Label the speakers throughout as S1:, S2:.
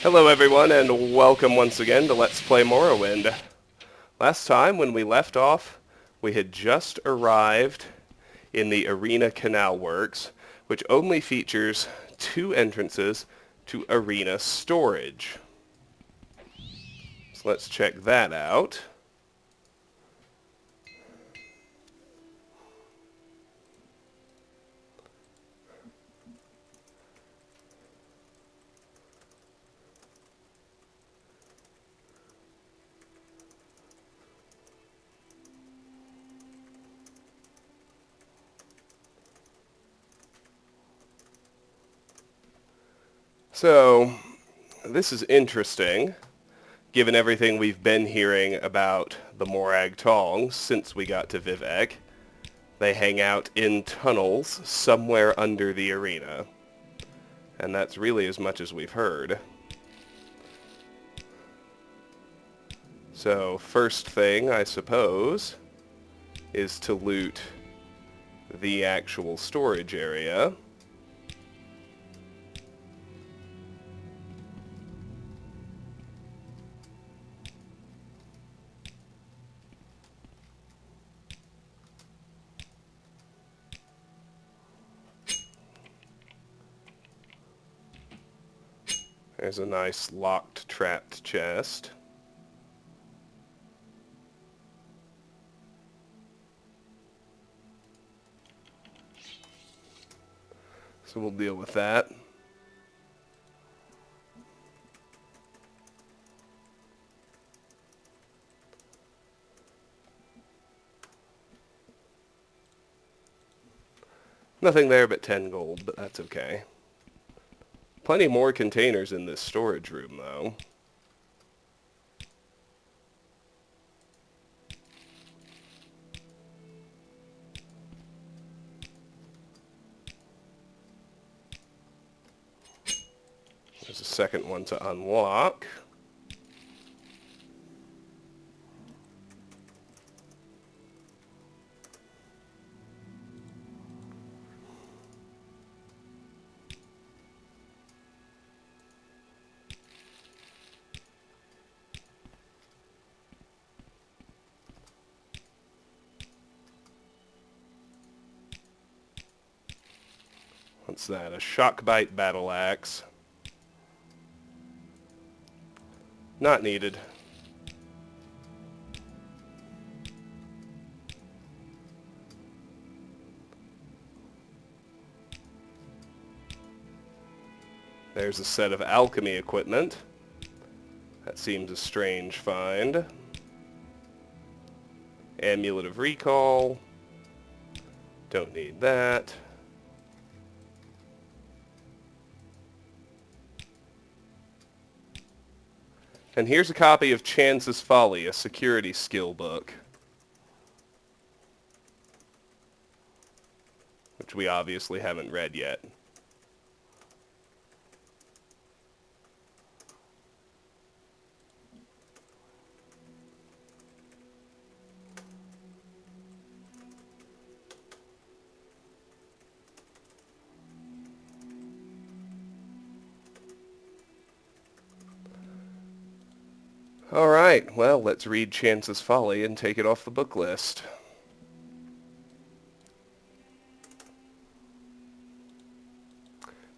S1: Hello everyone, and welcome once again to Let's Play Morrowind. Last time, when we left off, we had just arrived in the Arena Canal Works, which only features two entrances to arena storage. So let's check that out. So, this is interesting, given everything we've been hearing about the Morag Tong since we got to Vivec. They hang out in tunnels somewhere under the arena. And that's really as much as we've heard. So, first thing, I suppose, is to loot the actual storage area. There's a nice locked, trapped chest. So we'll deal with that. Nothing there but 10 gold, but that's okay. Plenty more containers in this storage room, though. There's a second one to unlock. What's that? A Shockbite battle axe. Not needed. There's a set of alchemy equipment. That seems a strange find. Amulet of recall. Don't need that. And here's a copy of Chance's Folly, a security skill book, which we obviously haven't read yet. Alright, well, let's read Chance's Folly and take it off the book list.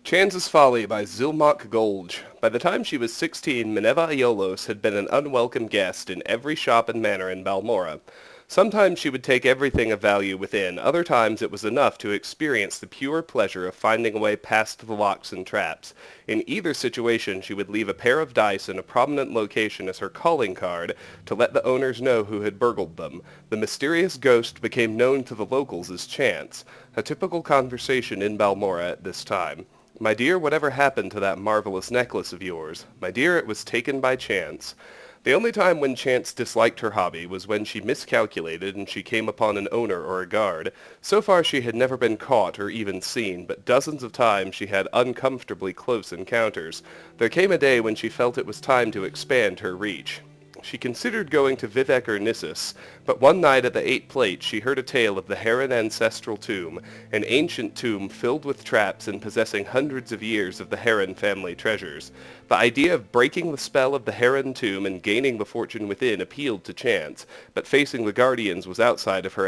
S1: Chance's Folly by Zilmok Golge. By the time she was 16, Minerva Aiolos had been an unwelcome guest in every shop and manor in Balmora. Sometimes she would take everything of value within, other times it was enough to experience the pure pleasure of finding a way past the locks and traps. In either situation, she would leave a pair of dice in a prominent location as her calling card to let the owners know who had burgled them. The mysterious ghost became known to the locals as Chance, a typical conversation in Balmora at this time. "My dear, whatever happened to that marvelous necklace of yours? My dear, it was taken by Chance." The only time when Chance disliked her hobby was when she miscalculated and she came upon an owner or a guard. So far she had never been caught or even seen, but dozens of times she had uncomfortably close encounters. There came a day when she felt it was time to expand her reach. She considered going to Vivek or Nissus, but one night at the 8 Plate she heard a tale of the Heron ancestral tomb, an ancient tomb filled with traps and possessing hundreds of years of the Heron family treasures. The idea of breaking the spell of the Heron tomb and gaining the fortune within appealed to Chance, but facing the Guardians was outside of her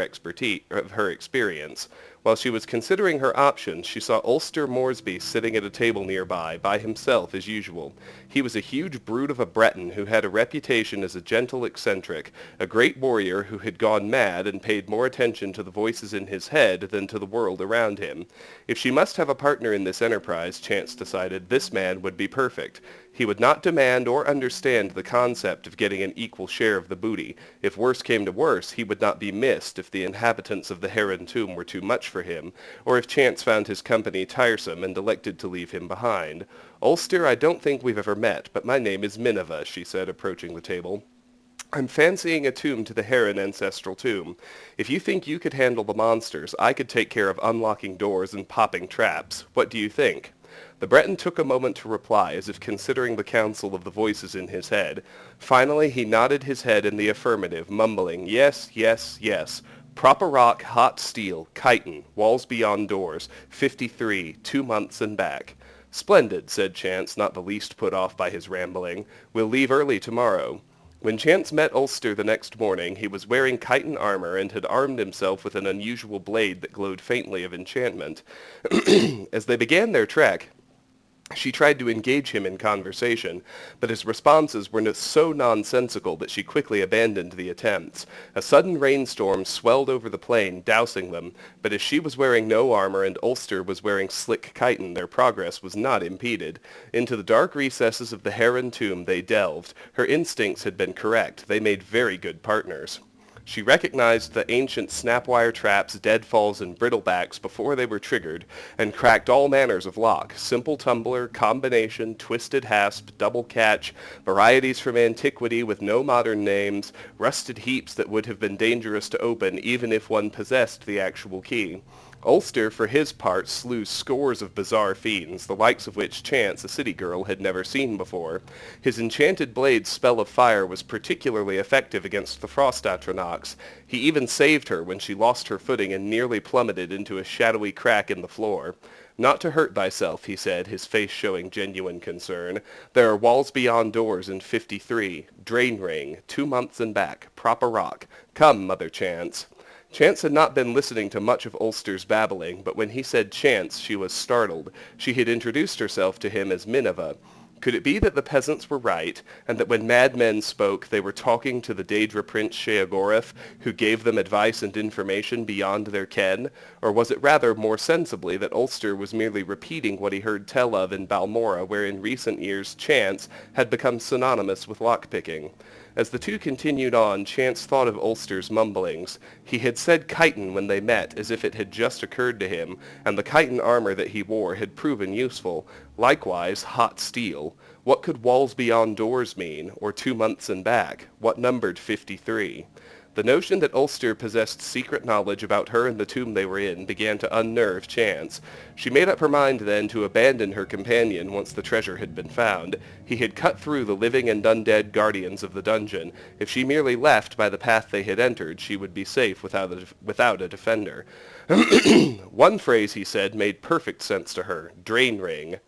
S1: experience. While she was considering her options, she saw Ulster Moresby sitting at a table nearby, by himself as usual. He was a huge brute of a Breton who had a reputation as a gentle eccentric, a great warrior who had gone mad and paid more attention to the voices in his head than to the world around him. If she must have a partner in this enterprise, Chance decided, this man would be perfect. He would not demand or understand the concept of getting an equal share of the booty. If worse came to worse, he would not be missed if the inhabitants of the Heron tomb were too much for him, or if Chance found his company tiresome and elected to leave him behind. Ulster, I don't think we've ever met, but my name is Minerva, she said, approaching the table. I'm fancying a tomb to the Heron ancestral tomb. If you think you could handle the monsters, I could take care of unlocking doors and popping traps. What do you think? The Breton took a moment to reply, as if considering the counsel of the voices in his head. Finally, he nodded his head in the affirmative, mumbling, yes, yes, yes. Proper rock, hot steel, chitin, walls beyond doors, 53, 2 months and back. Splendid, said Chance, not the least put off by his rambling. We'll leave early tomorrow. When Chance met Ulster the next morning, he was wearing chitin armor and had armed himself with an unusual blade that glowed faintly of enchantment. As they began their trek, she tried to engage him in conversation, but his responses were so nonsensical that she quickly abandoned the attempts. A sudden rainstorm swelled over the plain, dousing them, but as she was wearing no armor and Ulster was wearing slick chitin, their progress was not impeded. Into the dark recesses of the Heron tomb they delved. Her instincts had been correct. They made very good partners. She recognized the ancient snapwire traps, deadfalls, and brittlebacks before they were triggered, and cracked all manners of lock, simple tumbler, combination, twisted hasp, double catch, varieties from antiquity with no modern names, rusted heaps that would have been dangerous to open even if one possessed the actual key. Ulster, for his part, slew scores of bizarre fiends, the likes of which Chance, a city girl, had never seen before. His enchanted blade's spell of fire was particularly effective against the frost atronachs. He even saved her when she lost her footing and nearly plummeted into a shadowy crack in the floor. Not to hurt thyself, he said, his face showing genuine concern. There are walls beyond doors in 53. Drain ring, 2 months and back. Proper rock. Come, Mother Chance. Chance had not been listening to much of Ulster's babbling, but when he said Chance, she was startled. She had introduced herself to him as Minerva. Could it be that the peasants were right, and that when madmen spoke, they were talking to the Daedra Prince Sheogorath, who gave them advice and information beyond their ken? Or was it rather more sensibly that Ulster was merely repeating what he heard tell of in Balmora, where in recent years Chance had become synonymous with lockpicking? As the two continued on, Chance thought of Ulster's mumblings. He had said chitin when they met, as if it had just occurred to him, and the chitin armor that he wore had proven useful. Likewise, hot steel. What could walls beyond doors mean, or 2 months and back? What numbered 53? The notion that Ulster possessed secret knowledge about her and the tomb they were in began to unnerve Chance. She made up her mind then to abandon her companion once the treasure had been found. He had cut through the living and undead guardians of the dungeon. If she merely left by the path they had entered, she would be safe without a defender. One phrase, he said, made perfect sense to her. Drain ring.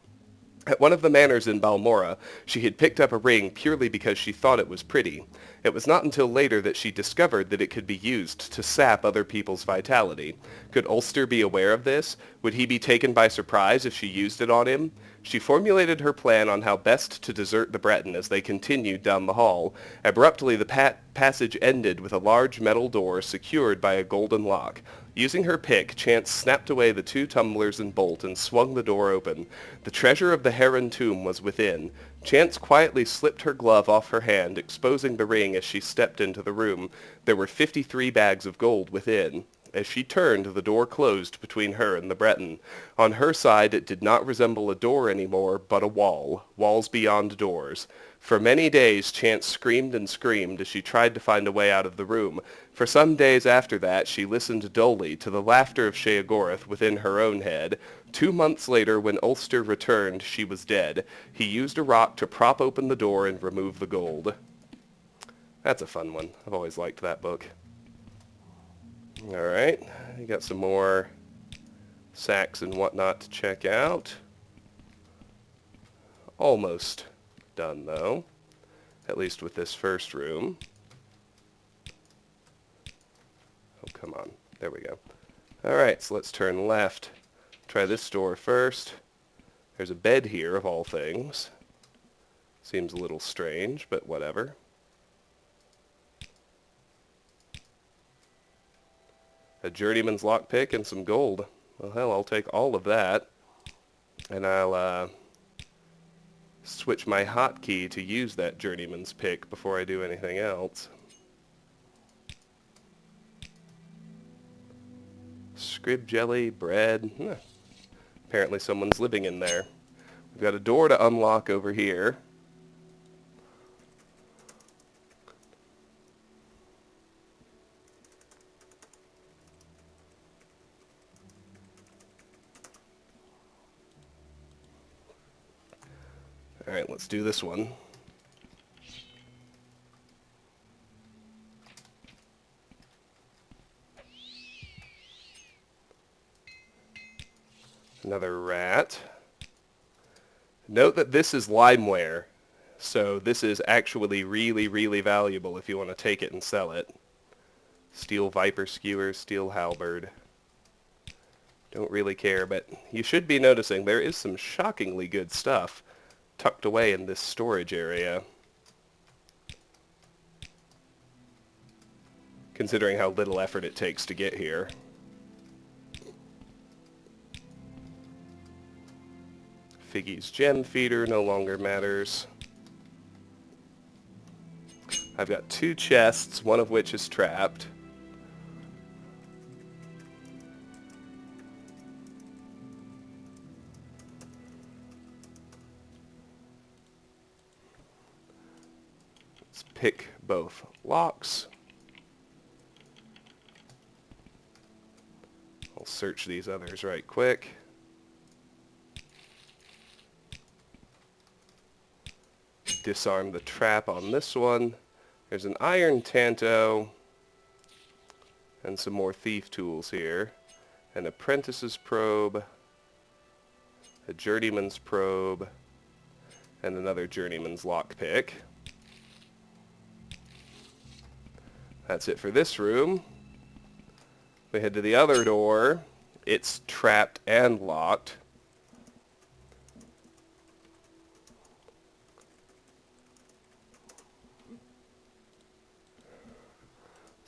S1: At one of the manors in Balmora, she had picked up a ring purely because she thought it was pretty. It was not until later that she discovered that it could be used to sap other people's vitality. Could Ulster be aware of this? Would he be taken by surprise if she used it on him? She formulated her plan on how best to desert the Breton as they continued down the hall. Abruptly, the passage ended with a large metal door secured by a golden lock. Using her pick, Chance snapped away the 2 tumblers and bolt and swung the door open. The treasure of the Heron tomb was within. Chance quietly slipped her glove off her hand, exposing the ring as she stepped into the room. There were 53 bags of gold within. As she turned, the door closed between her and the Breton. On her side, it did not resemble a door anymore, but a wall. Walls beyond doors. For many days, Chance screamed and screamed as she tried to find a way out of the room. For some days after that, she listened dully to the laughter of Sheogorath within her own head. 2 months later, when Ulster returned, she was dead. He used a rock to prop open the door and remove the gold. That's a fun one. I've always liked that book. Alright, you got some more sacks and whatnot to check out. Almost done, though. At least with this first room. Oh, come on. There we go. Alright, so let's turn left. Try this door first. There's a bed here, of all things. Seems a little strange, but whatever. A journeyman's lockpick and some gold. Well, hell, I'll take all of that. And I'll switch my hotkey to use that journeyman's pick before I do anything else. Scrib jelly, bread. Apparently someone's living in there. We've got a door to unlock over here. Alright, let's do this one. Another rat. Note that this is limeware, so this is actually really, really valuable if you want to take it and sell it. Steel viper skewer, steel halberd. Don't really care, but you should be noticing there is some shockingly good stuff tucked away in this storage area. Considering how little effort it takes to get here. Figgy's gem feeder no longer matters. I've got 2 chests, one of which is trapped. Let's pick both locks. I'll search these others right quick. Disarm the trap on this one. There's an iron tanto and some more thief tools here. An apprentice's probe, a journeyman's probe, and another journeyman's lockpick. That's it for this room. We head to the other door. It's trapped and locked.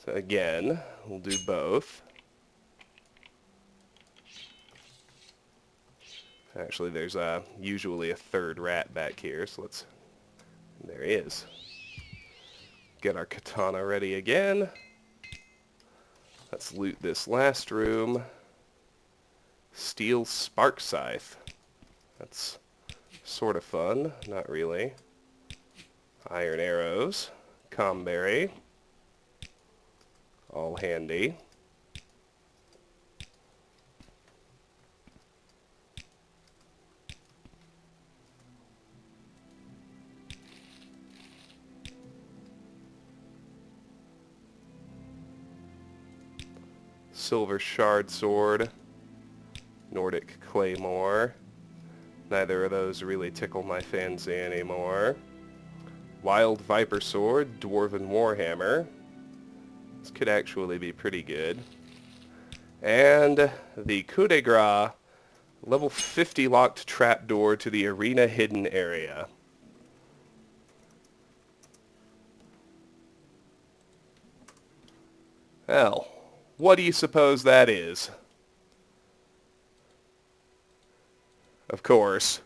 S1: So again, we'll do both. Actually, there's usually a third rat back here, so let's... There he is. Get our katana ready again. Let's loot this last room. Steel spark scythe. That's sort of fun, not really. Iron arrows. Comberry. All handy. Silver shard sword. Nordic claymore. Neither of those really tickle my fancy anymore. Wild viper sword. Dwarven warhammer. This could actually be pretty good. And the coup de grace, level 50 locked trapdoor to the arena hidden area. Well, what do you suppose that is? Of course,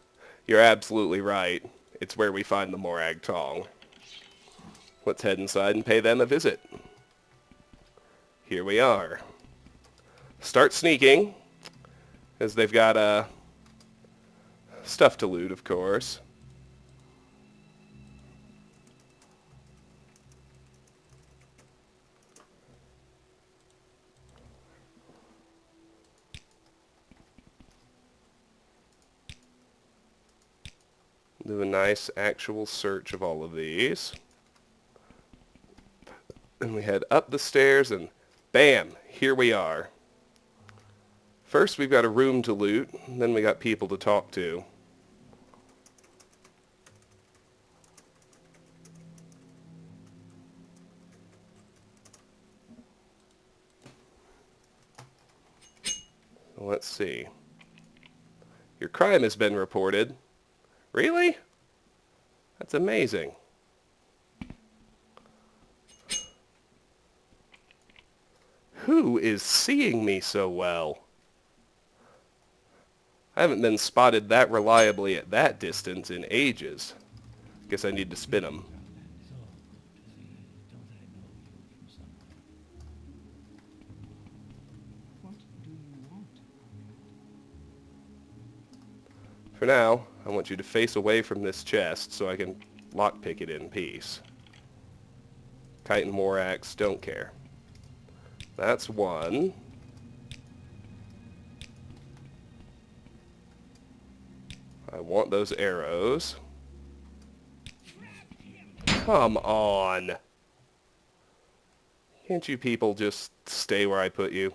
S1: you're absolutely right. It's where we find the Morag Tong. Let's head inside and pay them a visit. Here we are. Start sneaking, as they've got stuff to loot, of course. Do a nice actual search of all of these. And we head up the stairs and bam, here we are. First we've got a room to loot, and then we got people to talk to. Let's see. Your crime has been reported. Really? That's amazing. Who is seeing me so well? I haven't been spotted that reliably at that distance in ages. Guess I need to spin them. For now, I want you to face away from this chest so I can lockpick it in peace. Kite and Morax don't care. That's one. I want those arrows. Come on. Can't you people just stay where I put you?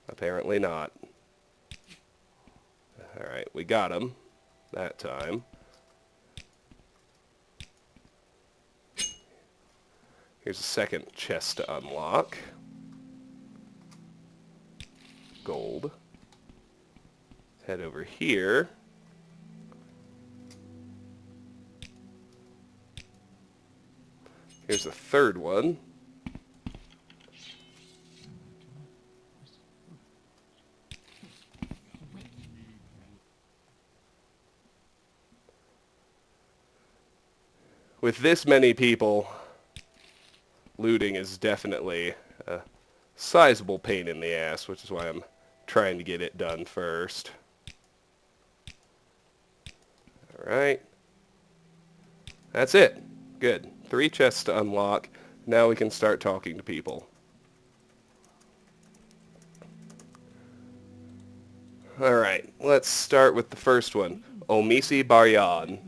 S1: Apparently not. Alright, we got him that time. Here's a second chest to unlock. Gold. Head over here. Here's a third one. With this many people, looting is definitely a sizable pain in the ass, which is why I'm trying to get it done first. Alright. That's it. Good. 3 chests to unlock. Now we can start talking to people. Alright, let's start with the first one. Omisi Baryan.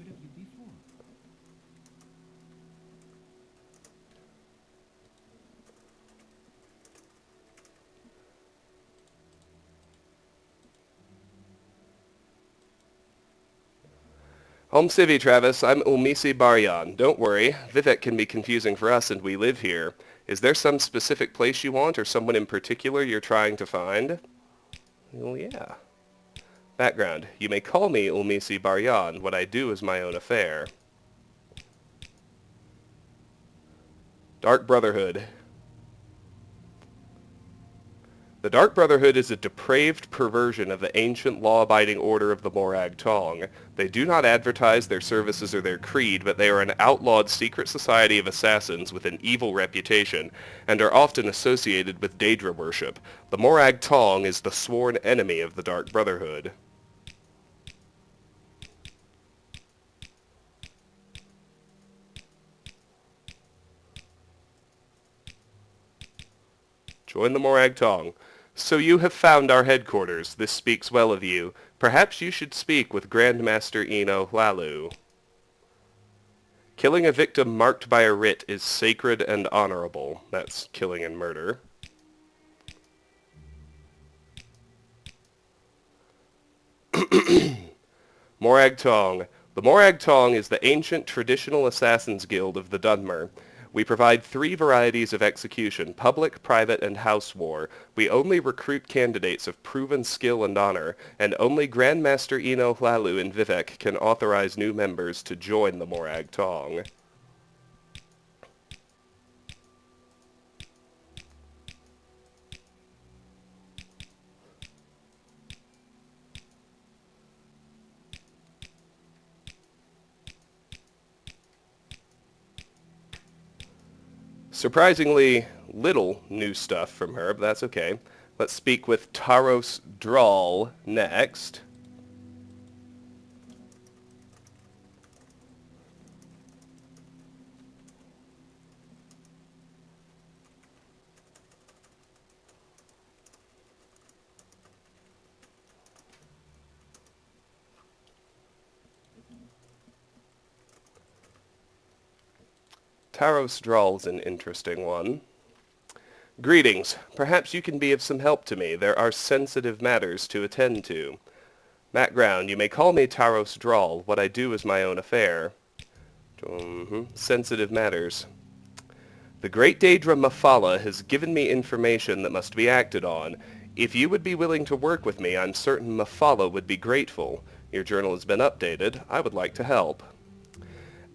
S1: Home Civi, Travis. I'm Umisi Baryan. Don't worry, Vivek can be confusing for us and we live here. Is there some specific place you want or someone in particular you're trying to find? Well, yeah. Background. You may call me Umisi Baryan. What I do is my own affair. Dark Brotherhood. The Dark Brotherhood is a depraved perversion of the ancient law-abiding order of the Morag Tong. They do not advertise their services or their creed, but they are an outlawed secret society of assassins with an evil reputation, and are often associated with Daedra worship. The Morag Tong is the sworn enemy of the Dark Brotherhood. Join the Morag Tong. So you have found our headquarters. This speaks well of you. Perhaps you should speak with Grandmaster Eno Hlalu. Killing a victim marked by a writ is sacred and honorable. That's killing and murder. Morag Tong. The Morag Tong is the ancient traditional assassins guild of the Dunmer. We provide 3 varieties of execution, public, private, and house war. We only recruit candidates of proven skill and honor, and only Grandmaster Eno Hlalu and Vivek can authorize new members to join the Morag Tong. Surprisingly little new stuff from her, but that's okay. Let's speak with Taros Drawl next. Taros Drawl's an interesting one. Greetings. Perhaps you can be of some help to me. There are sensitive matters to attend to. Background. You may call me Taros Drawl. What I do is my own affair. Sensitive matters. The great Daedra Mephala has given me information that must be acted on. If you would be willing to work with me, I'm certain Mephala would be grateful. Your journal has been updated. I would like to help.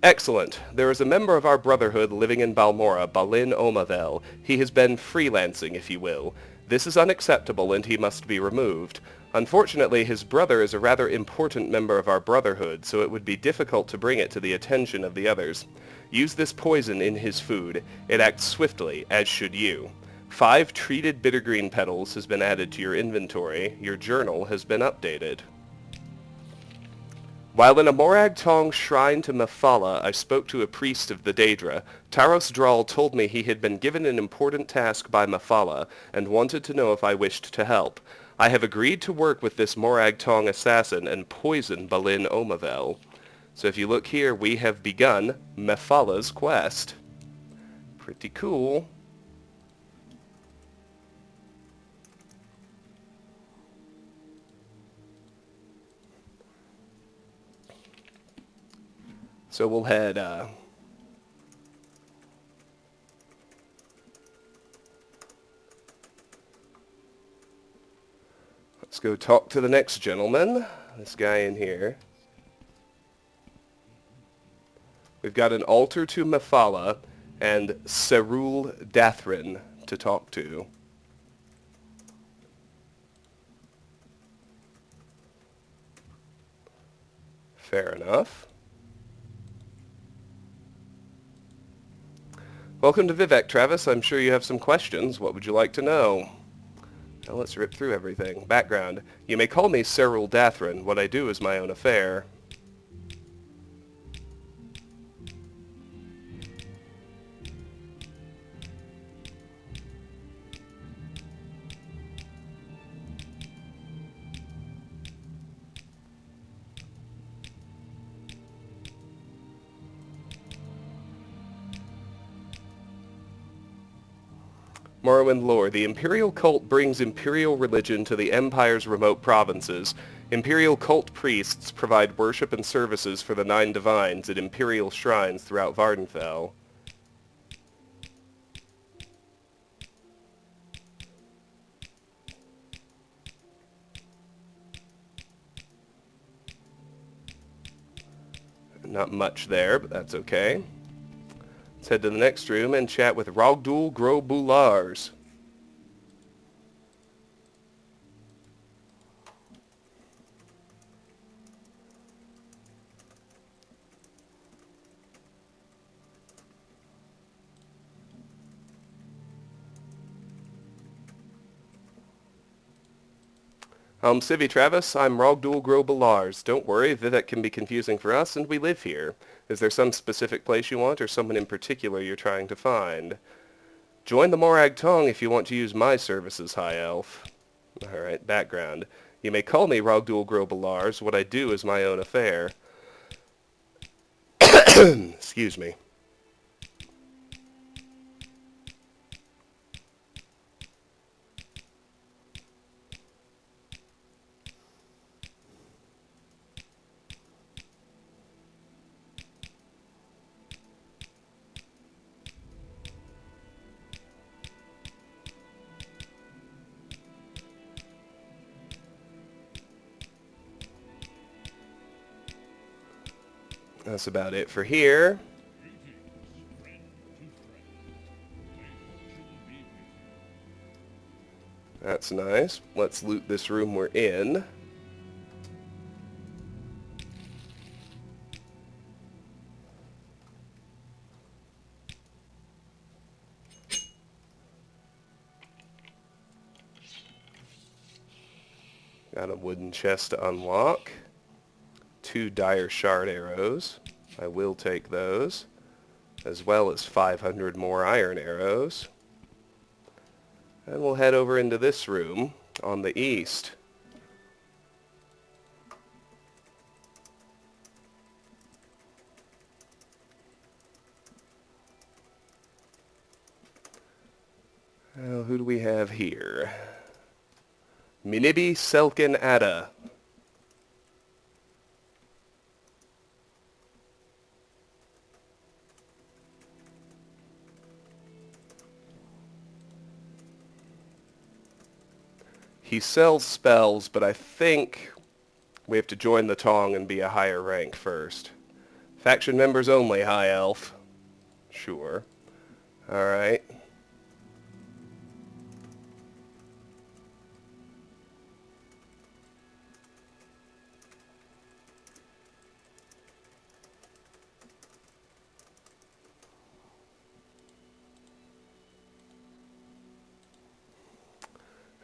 S1: Excellent. There is a member of our brotherhood living in Balmora, Balin Omavel. He has been freelancing, if you will. This is unacceptable and he must be removed. Unfortunately, his brother is a rather important member of our brotherhood, so it would be difficult to bring it to the attention of the others. Use this poison in his food. It acts swiftly, as should you. 5 treated bittergreen petals has been added to your inventory. Your journal has been updated. While in a Morag Tong shrine to Mephala, I spoke to a priest of the Daedra. Taros Drawl told me he had been given an important task by Mephala and wanted to know if I wished to help. I have agreed to work with this Morag Tong assassin and poison Balin Omavel. So if you look here, we have begun Mephala's quest. Pretty cool. So we'll head, let's go talk to the next gentleman, this guy in here. We've got an altar to Mephala and Serul Dathrin to talk to. Fair enough. Welcome to Vivek, Travis. I'm sure you have some questions. What would you like to know? Now let's rip through everything. Background. You may call me Serul Dathrin. What I do is my own affair. Morrowind lore. The Imperial cult brings Imperial religion to the Empire's remote provinces. Imperial cult priests provide worship and services for the 9 divines at Imperial shrines throughout Vardenfell. Not much there, but that's okay. Let's head to the next room and chat with Rogdul Grobulars. Civi Travis, I'm Rogdul Grobulars. Don't worry, Vivek can be confusing for us, and we live here. Is there some specific place you want, or someone in particular you're trying to find? Join the Morag Tong if you want to use my services, High Elf. Alright, background. You may call me Rogdul Grobulars. What I do is my own affair. Excuse me. That's about it for here. That's nice. Let's loot this room we're in. Got a wooden chest to unlock. 2 dire shard arrows. I will take those. As well as 500 more iron arrows. And we'll head over into this room on the east. Well, who do we have here? Minibi Selkin Ada. He sells spells, but I think we have to join the Tong and be a higher rank first. Faction members only, High Elf. Sure. Alright.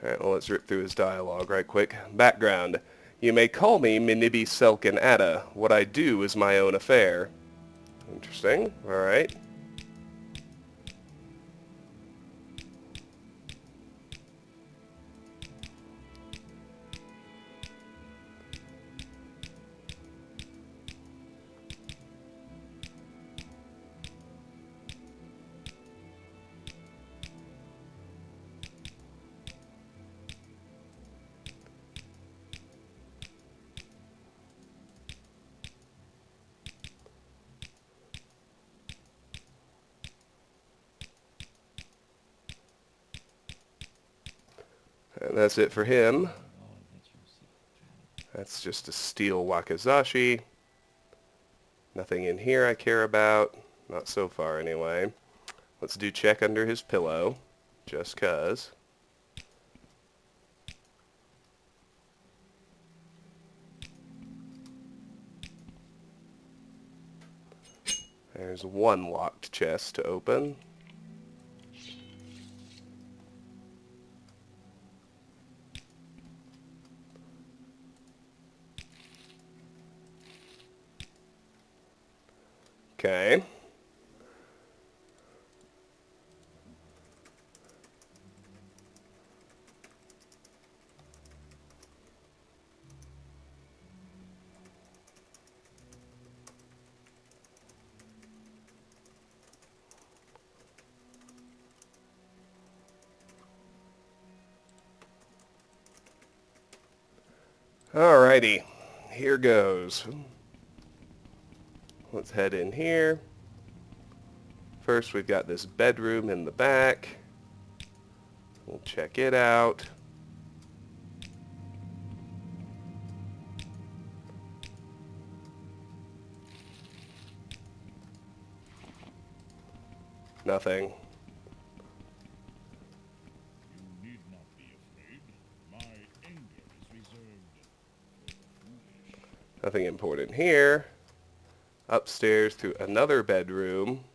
S1: Alright, well, let's rip through his dialogue right quick. Background. You may call me Minibi Selkin Ada. What I do is my own affair. Interesting. Alright. And that's it for him. That's just a steel wakizashi. Nothing in here I care about. Not so far, anyway. Let's do check under his pillow. Just 'cause. There's one locked chest to open. Okay. Alrighty. Here goes. Let's head in here. First, we've got this bedroom in the back. We'll check it out. Nothing.
S2: You need not be afraid. My anger is reserved for the foolish.
S1: Nothing important here. Upstairs through another bedroom.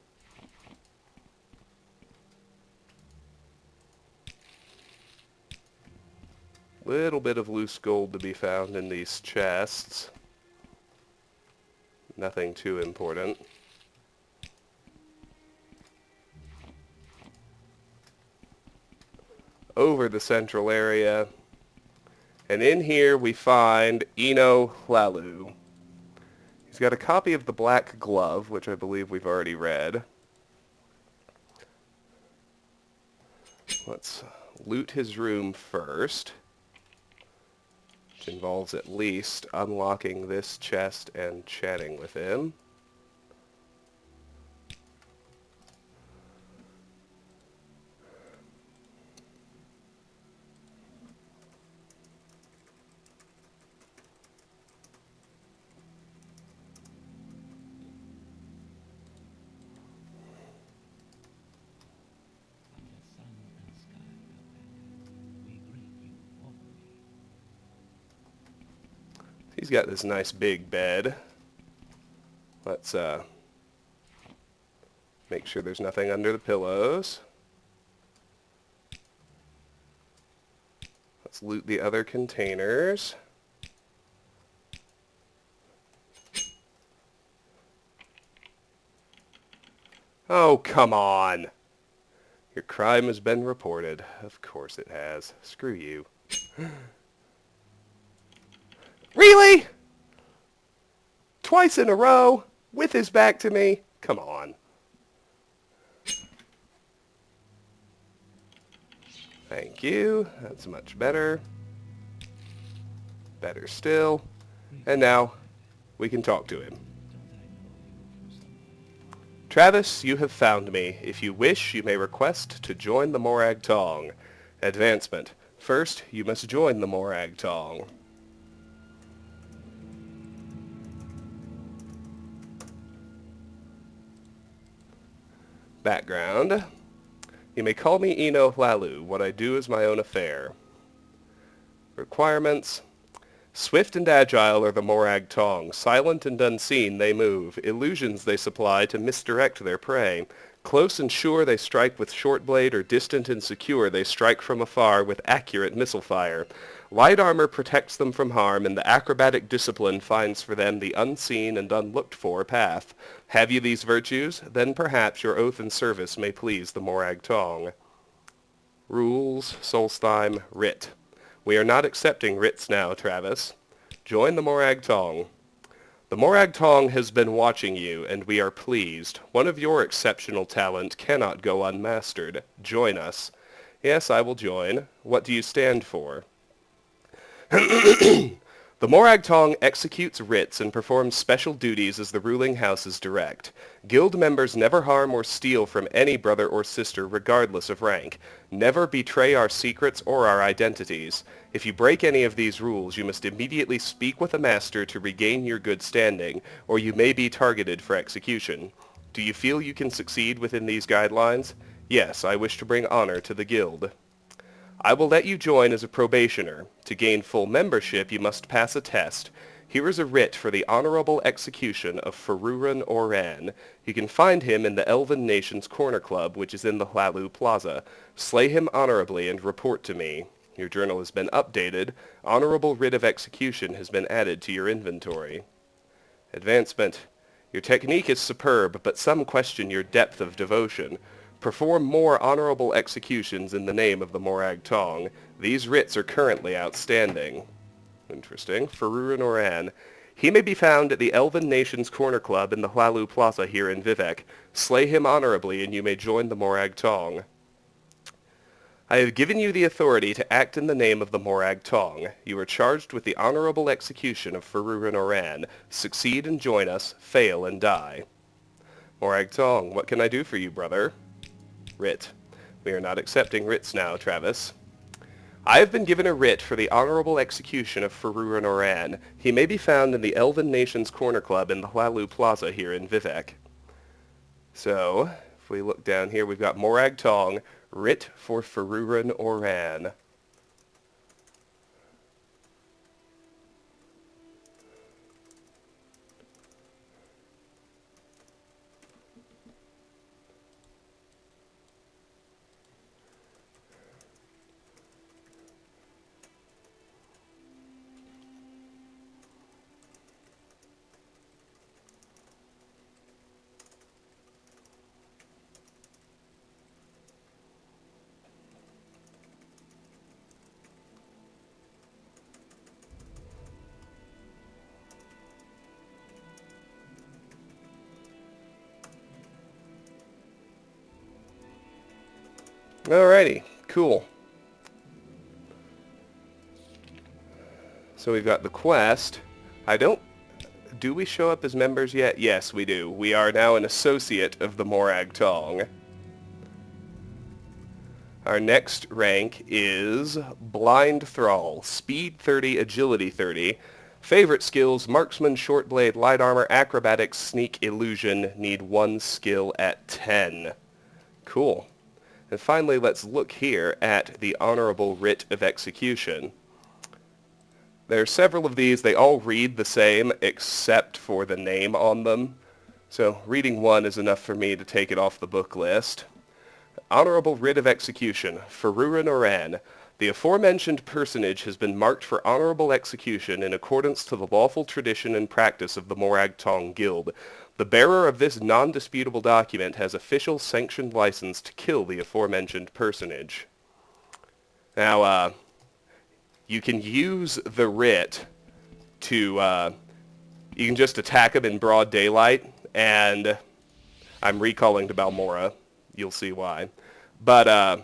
S1: Little bit of loose gold to be found in these chests. Nothing too important. Over the central area. And in here we find Eno Lalu. He's got a copy of the Black Glove, which I believe we've already read. Let's loot his room first, which involves at least unlocking this chest and chatting with him. He's got this nice big bed. Let's make sure there's nothing under the pillows. Let's loot the other containers. Oh, come on! Your crime has been reported. Of course it has. Screw you. Really? Twice in a row? With his back to me? Come on. Thank you. That's much better. Better still. And now we can talk to him. Travis, you have found me. If you wish, you may request to join the Morag Tong. Advancement. First, you must join the Morag Tong. Background. You may call me Eno Lalu. What I do is my own affair. Requirements. Swift and agile are the Morag Tong. Silent and unseen they move. Illusions they supply to misdirect their prey. Close and sure they strike with short blade, or distant and secure they strike from afar with accurate missile fire. Light armor protects them from harm, and the acrobatic discipline finds for them the unseen and unlooked for path. Have you these virtues? Then perhaps your oath and service may please the Morag Tong. Rules, Solstheim, Writ. We are not accepting writs now, Travis. Join the Morag Tong. The Morag Tong has been watching you, and we are pleased. One of your exceptional talent cannot go unmastered. Join us. Yes, I will join. What do you stand for? The Morag Tong executes writs and performs special duties as the ruling houses direct. Guild members never harm or steal from any brother or sister regardless of rank. Never betray our secrets or our identities. If you break any of these rules, you must immediately speak with a master to regain your good standing, or you may be targeted for execution. Do you feel you can succeed within these guidelines? Yes, I wish to bring honor to the guild. I will let you join as a probationer. To gain full membership, you must pass a test. Here is a writ for the honorable execution of Faruran Oran. You can find him in the Elven Nations Corner Club, which is in the Hlalu Plaza. Slay him honorably and report to me. Your journal has been updated. Honorable writ of execution has been added to your inventory. Advancement. Your technique is superb, but some question your depth of devotion. Perform more honorable executions in the name of the Morag Tong. These writs are currently outstanding. Interesting. Faruran Oran. He may be found at the Elven Nations Corner Club in the Hlalu Plaza here in Vivek. Slay him honorably and you may join the Morag Tong. I have given you the authority to act in the name of the Morag Tong. You are charged with the honorable execution of Faruran Oran. Succeed and join us. Fail and die. Morag Tong, what can I do for you, brother? Writ. We are not accepting writs now, Travis. I have been given a writ for the honorable execution of Faruran Oran. He may be found in the Elven Nations Corner Club in the Hlalu Plaza here in Vivek. So, if we look down here, we've got Morag Tong, writ for Faruran Oran. Alrighty, cool. So we've got the quest. Do we show up as members yet? Yes, we do. We are now an associate of the Morag Tong. Our next rank is Blind Thrall. Speed 30, Agility 30. Favorite skills, Marksman, Short Blade, Light Armor, Acrobatics, Sneak, Illusion. Need 1 skill at 10. Cool. And finally, let's look here at the Honorable Writ of Execution. There are several of these. They all read the same except for the name on them. So reading one is enough for me to take it off the book list. Honorable Writ of Execution. Faruran Oran. The aforementioned personage has been marked for honorable execution in accordance to the lawful tradition and practice of the Morag Tong Guild. The bearer of this non-disputable document has official sanctioned license to kill the aforementioned personage. Now, you can use the writ to, you can just attack him in broad daylight, and I'm recalling to Balmora. You'll see why. But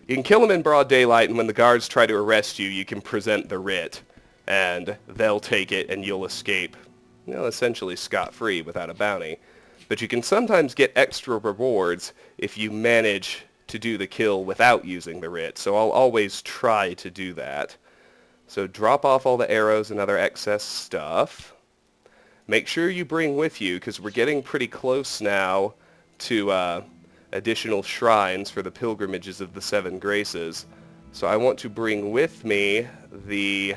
S1: You can kill them in broad daylight, and when the guards try to arrest you, you can present the writ, and they'll take it, and you'll escape, essentially scot-free without a bounty. But you can sometimes get extra rewards if you manage to do the kill without using the writ, so I'll always try to do that. So drop off all the arrows and other excess stuff. Make sure you bring with you, because we're getting pretty close now to additional shrines for the pilgrimages of the Seven Graces. So I want to bring with me the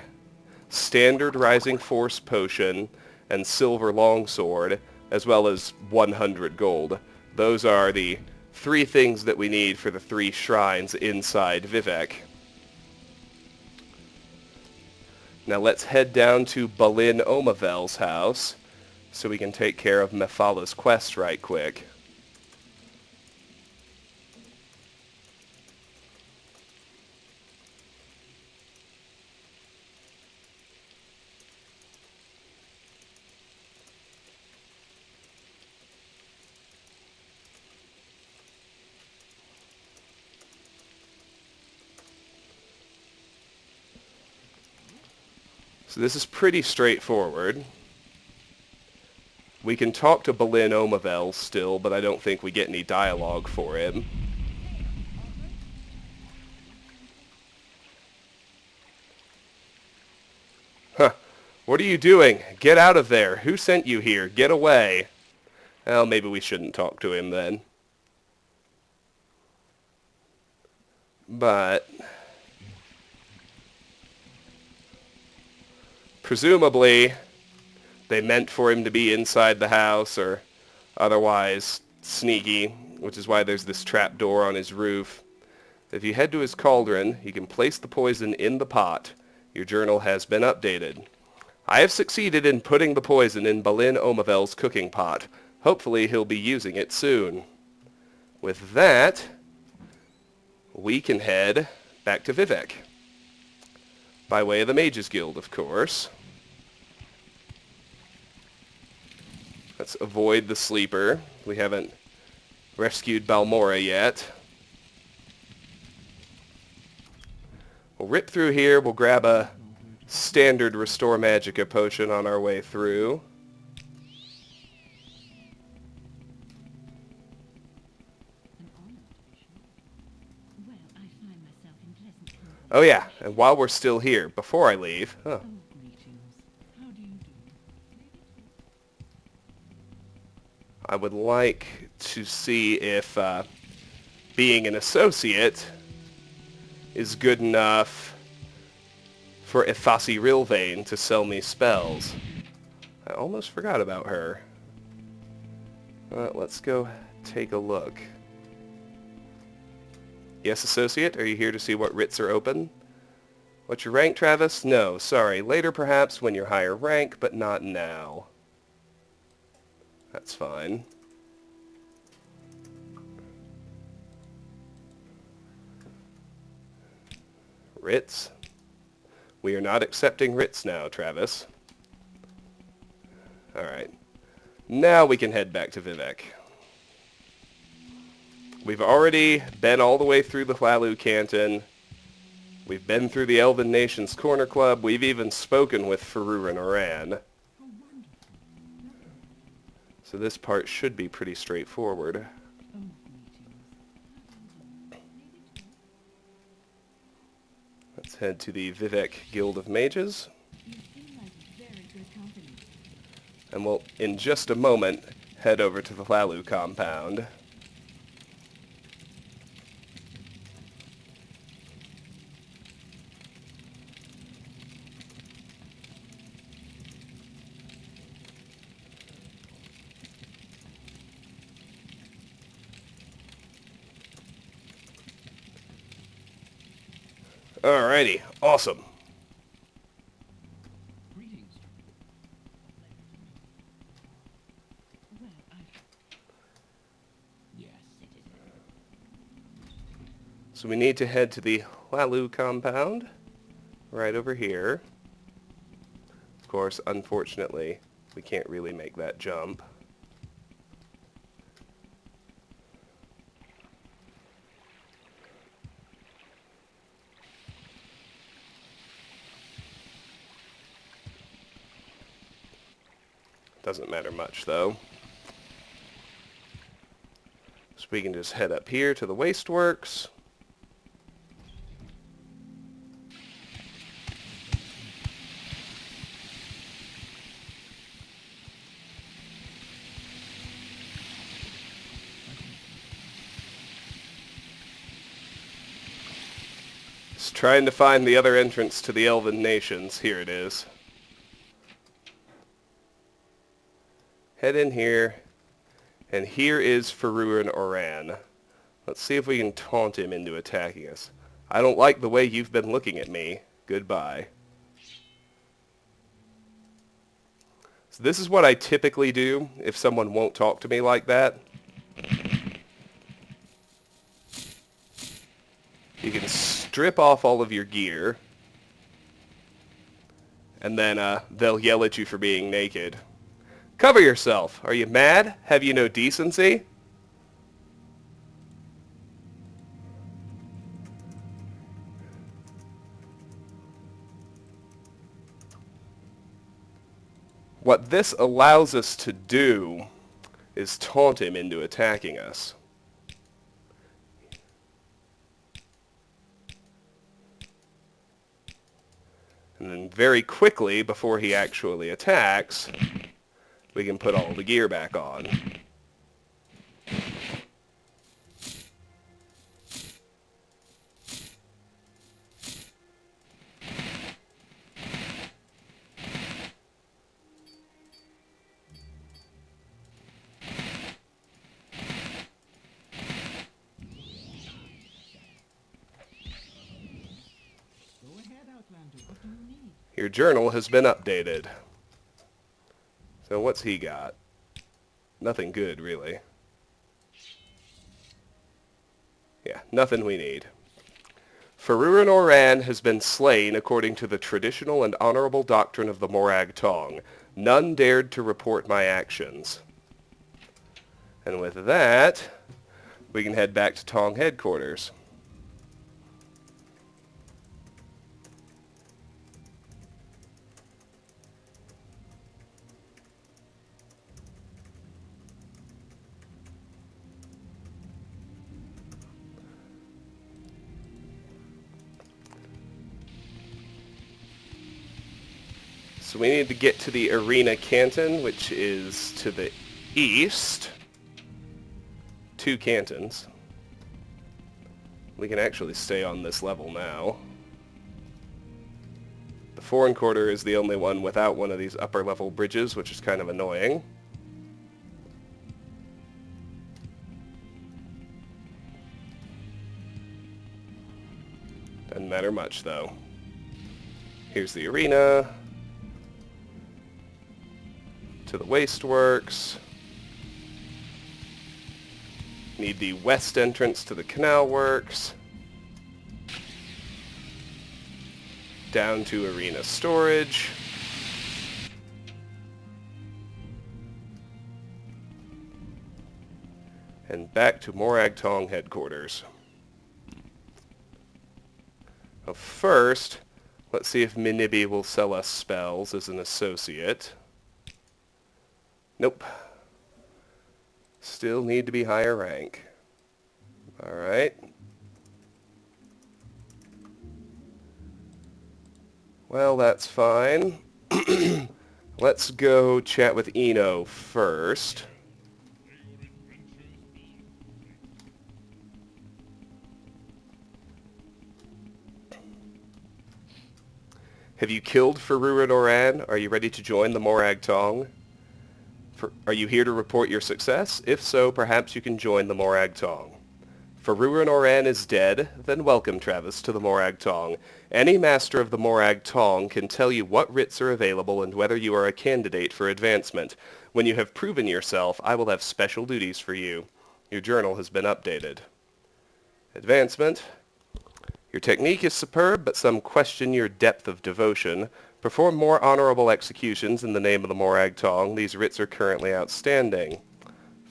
S1: standard Rising Force potion and silver longsword, as well as 100 gold. Those are the 3 things that we need for the 3 shrines inside Vivec. Now let's head down to Balin Omavel's house so we can take care of Mephala's quest right quick. So this is pretty straightforward. We can talk to Balin Omavel still, but I don't think we get any dialogue for him. Huh. What are you doing? Get out of there. Who sent you here? Get away. Well, maybe we shouldn't talk to him then. But presumably they meant for him to be inside the house or otherwise sneaky, which is why there's this trap door on his roof. If you head to his cauldron, you can place the poison in the pot. Your journal has been updated. I have succeeded in putting the poison in Balin Omavel's cooking pot. Hopefully he'll be using it soon. With that, we can head back to Vivec. By way of the Mages Guild, of course. Let's avoid the sleeper. We haven't rescued Balmora yet. We'll rip through here. We'll grab a standard Restore Magicka potion on our way through. Oh yeah, and while we're still here, before I leave... Oh. I would like to see if being an associate is good enough for Ifasi Rilvain to sell me spells. I almost forgot about her. Let's go take a look. Yes, associate, are you here to see what writs are open? What's your rank, Travis? No, sorry. Later perhaps when you're higher rank, but not now. That's fine. Writs? We are not accepting writs now, Travis. Alright. Now we can head back to Vivec. We've already been all the way through the Hlalu Canton. We've been through the Elven Nations Corner Club. We've even spoken with Farour and Oran. So this part should be pretty straightforward. Let's head to the Vivec Guild of Mages. And we'll, in just a moment, head over to the Hlalu compound. Alrighty, awesome. So we need to head to the Hlalu compound, right over here. Of course, unfortunately, we can't really make that jump. Doesn't matter much, though. So we can just head up here to the wasteworks. Just trying to find the other entrance to the Elven Nations. Here it is. Head in here. And here is Faruran Oran. Let's see if we can taunt him into attacking us. I don't like the way you've been looking at me. Goodbye. So this is what I typically do if someone won't talk to me like that. You can strip off all of your gear. And then they'll yell at you for being naked. Cover yourself. Are you mad? Have you no decency? What this allows us to do is taunt him into attacking us. And then very quickly, before he actually attacks, we can put all the gear back on. Your journal has been updated. So what's he got? Nothing good, really. Yeah, nothing we need. Faruran Oran has been slain according to the traditional and honorable doctrine of the Morag Tong. None dared to report my actions. And with that, we can head back to Tong headquarters. So we need to get to the Arena Canton, which is to the east. 2 cantons. We can actually stay on this level now. The Foreign Quarter is the only one without one of these upper level bridges, which is kind of annoying. Doesn't matter much, though. Here's the arena. To the wasteworks. Need the west entrance to the canal works. Down to arena storage. And back to Morag Tong headquarters. Well, first, let's see if Minibi will sell us spells as an associate. Nope. Still need to be higher rank. Alright. Well, that's fine. Let's go chat with Eno first. Have you killed Faruran Oran? Are you ready to join the Morag Tong? Are you here to report your success? If so, perhaps you can join the Morag Tong. Faruran Oran is dead? Then welcome, Travis, to the Morag Tong. Any master of the Morag Tong can tell you what writs are available and whether you are a candidate for advancement. When you have proven yourself, I will have special duties for you. Your journal has been updated. Advancement. Your technique is superb, but some question your depth of devotion. Perform more honorable executions in the name of the Morag Tong. These writs are currently outstanding.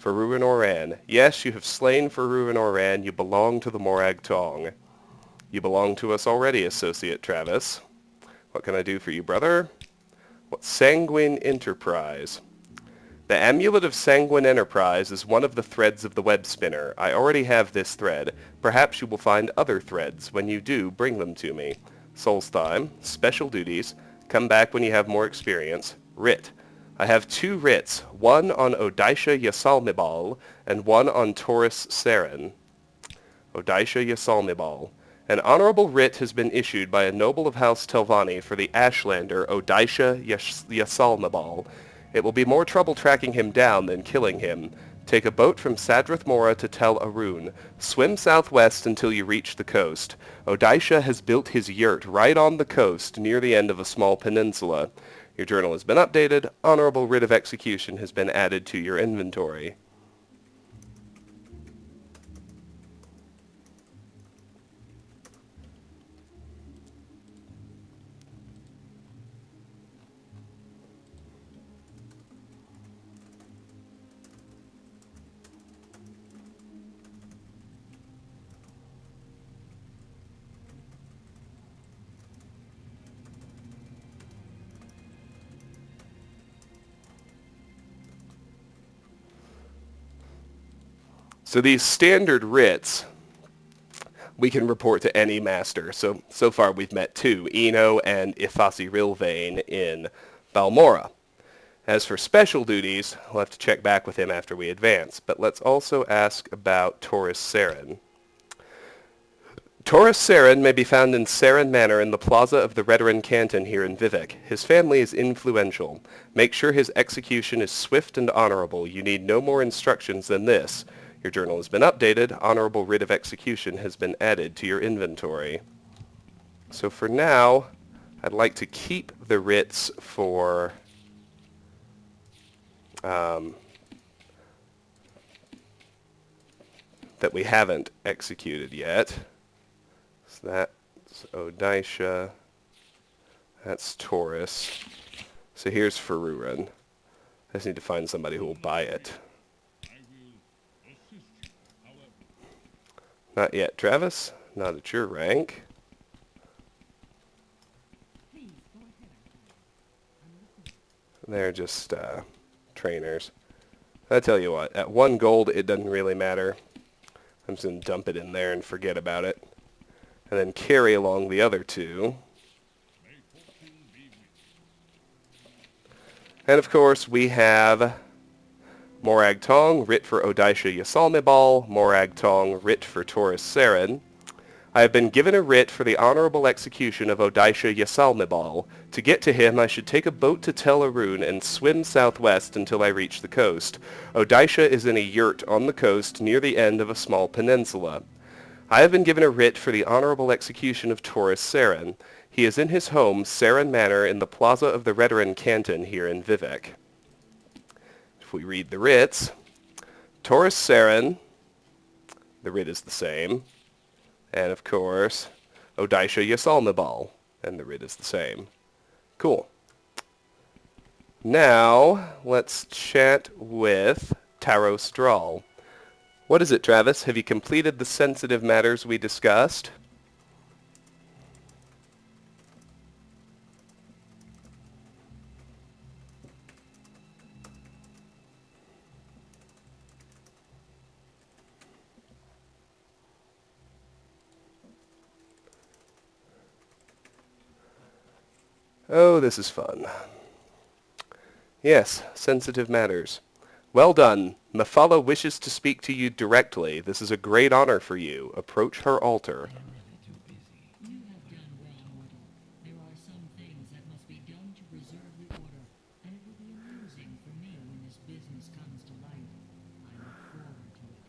S1: Faruran Oran. Yes, you have slain Faruran Oran. You belong to the Morag Tong. You belong to us already, Associate Travis. What can I do for you, brother? What Sanguine Enterprise. The Amulet of Sanguine Enterprise is one of the threads of the web spinner. I already have this thread. Perhaps you will find other threads. When you do, bring them to me. Solstheim, Special Duties, come back when you have more experience. Writ. I have 2 writs, one on Odisha Yasalmibal and one on Taurus Saren. Odisha Yasalmibal. An honorable writ has been issued by a noble of House Telvanni for the Ashlander Odisha Yasalmibal. It will be more trouble tracking him down than killing him. Take a boat from Sadrath Mora to Tel Arun. Swim southwest until you reach the coast. Odisha has built his yurt right on the coast near the end of a small peninsula. Your journal has been updated. Honorable writ of execution has been added to your inventory. So these standard writs we can report to any master. So far we've met 2, Eno and Ifasi Rilvain in Balmora. As for special duties, we'll have to check back with him after we advance. But let's also ask about Taurus Saren. Taurus Saren may be found in Saren Manor in the plaza of the Redoran Canton here in Vivek. His family is influential. Make sure his execution is swift and honorable. You need no more instructions than this. Your journal has been updated. Honorable writ of execution has been added to your inventory. So for now, I'd like to keep the writs for that we haven't executed yet. So that's Odisha. That's Taurus. So here's Faruran. I just need to find somebody who will buy it. Not yet, Travis. Not at your rank. They're just trainers. I tell you what, at 1 gold it doesn't really matter. I'm just going to dump it in there and forget about it. And then carry along the other 2. And of course we have Morag Tong, writ for Odisha Yasalmibal, Morag Tong, writ for Taurus Saren. I have been given a writ for the honorable execution of Odisha Yasalmibal. To get to him, I should take a boat to Tel Arun and swim southwest until I reach the coast. Odisha is in a yurt on the coast near the end of a small peninsula. I have been given a writ for the honorable execution of Taurus Saren. He is in his home, Saren Manor, in the plaza of the Redoran Canton here in Vivek. If we read the writs, Taurus Saren, the writ is the same, and of course, Odisha Yasalmibal, and the writ is the same. Cool. Now, let's chat with Taro Strahl. What is it, Travis? Have you completed the sensitive matters we discussed? Oh, this is fun. Yes, sensitive matters. Well done. Mephala wishes to speak to you directly. This is a great honor for you. Approach her altar.
S3: You have done well, mortal. There are some things that must be done to preserve the order, and it will be amusing for me when this business comes to light. I look forward to it.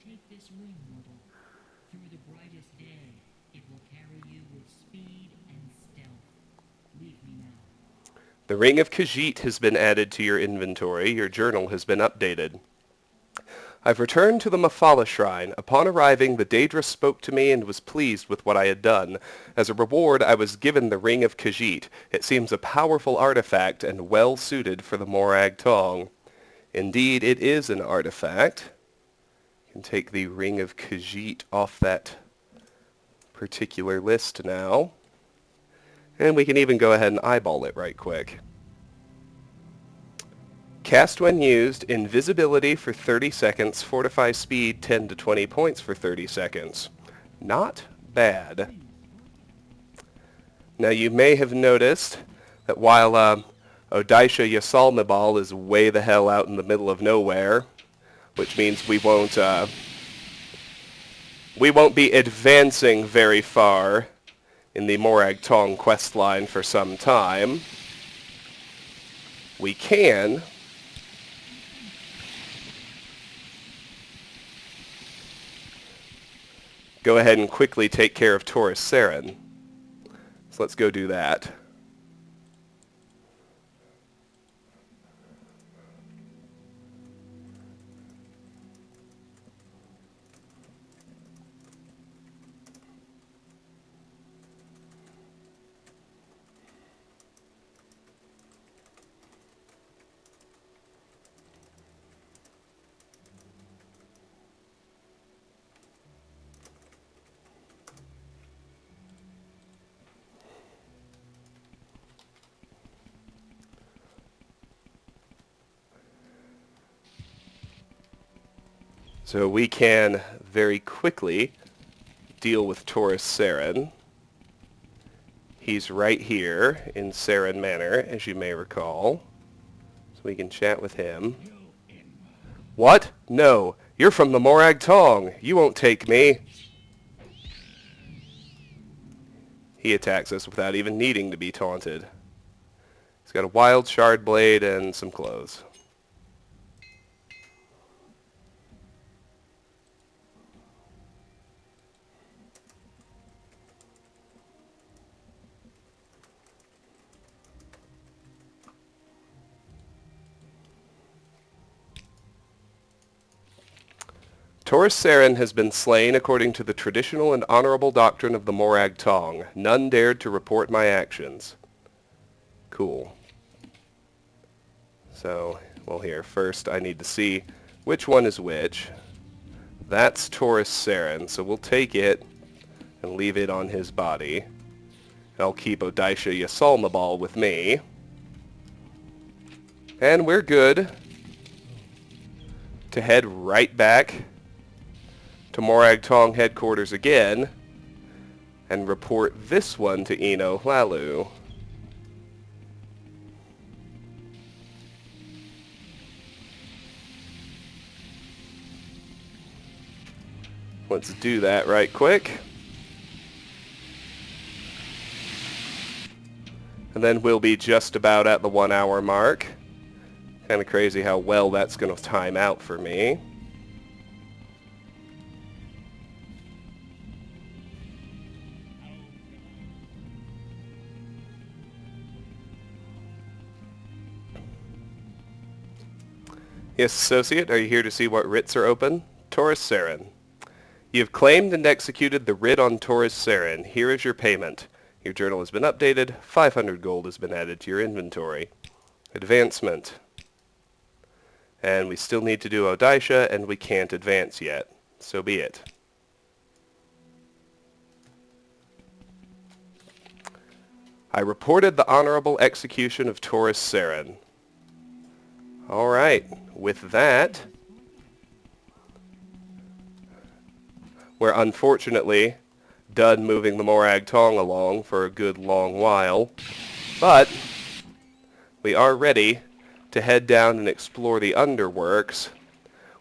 S3: Take this ring, mortal. Through the brightest day, it will carry you with speed and stealth. Leave me now.
S1: The Ring of Khajiit has been added to your inventory. Your journal has been updated. I've returned to the Mephala Shrine. Upon arriving, the Daedra spoke to me and was pleased with what I had done. As a reward, I was given the Ring of Khajiit. It seems a powerful artifact and well suited for the Morag Tong. Indeed, it is an artifact. You can take the Ring of Khajiit off that particular list now. And we can even go ahead and eyeball it right quick. Cast when used, invisibility for 30 seconds, fortify speed 10 to 20 points for 30 seconds. Not bad. Now you may have noticed that while Odisha Yasalmibal is way the hell out in the middle of nowhere, which means we won't be advancing very far in the Morag Tong questline for some time, we can go ahead and quickly take care of Taurus Saren. So let's go do that. So we can very quickly deal with Taurus Saren. He's right here in Saren Manor, as you may recall. So we can chat with him. What? No. You're from the Morag Tong. You won't take me. He attacks us without even needing to be taunted. He's got a wild shard blade and some clothes. Taurus Saren has been slain according to the traditional and honorable doctrine of the Morag Tong. None dared to report my actions. Cool. So, well here, first I need to see which one is which. That's Taurus Saren, so we'll take it and leave it on his body. I'll keep Odisha Yasalmibal with me. And we're good to head right back to Morag Tong headquarters again and report this one to Eno Hlalu. Let's do that right quick. And then we'll be just about at the 1 hour mark. Kind of crazy how well that's going to time out for me. Yes, Associate, are you here to see what writs are open? Taurus Saren. You have claimed and executed the writ on Taurus Saren. Here is your payment. Your journal has been updated. 500 gold has been added to your inventory. Advancement. And we still need to do Odisha, and we can't advance yet. So be it. I reported the honorable execution of Taurus Saren. Alright, with that, we're unfortunately done moving the Morag Tong along for a good long while, but we are ready to head down and explore the underworks,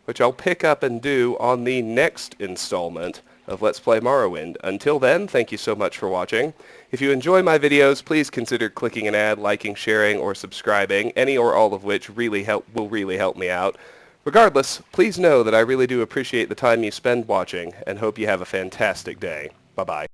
S1: which I'll pick up and do on the next installment of Let's Play Morrowind. Until then, thank you so much for watching. If you enjoy my videos, please consider clicking an ad, liking, sharing, or subscribing, any or all of which will really help me out. Regardless, please know that I really do appreciate the time you spend watching, and hope you have a fantastic day. Bye-bye.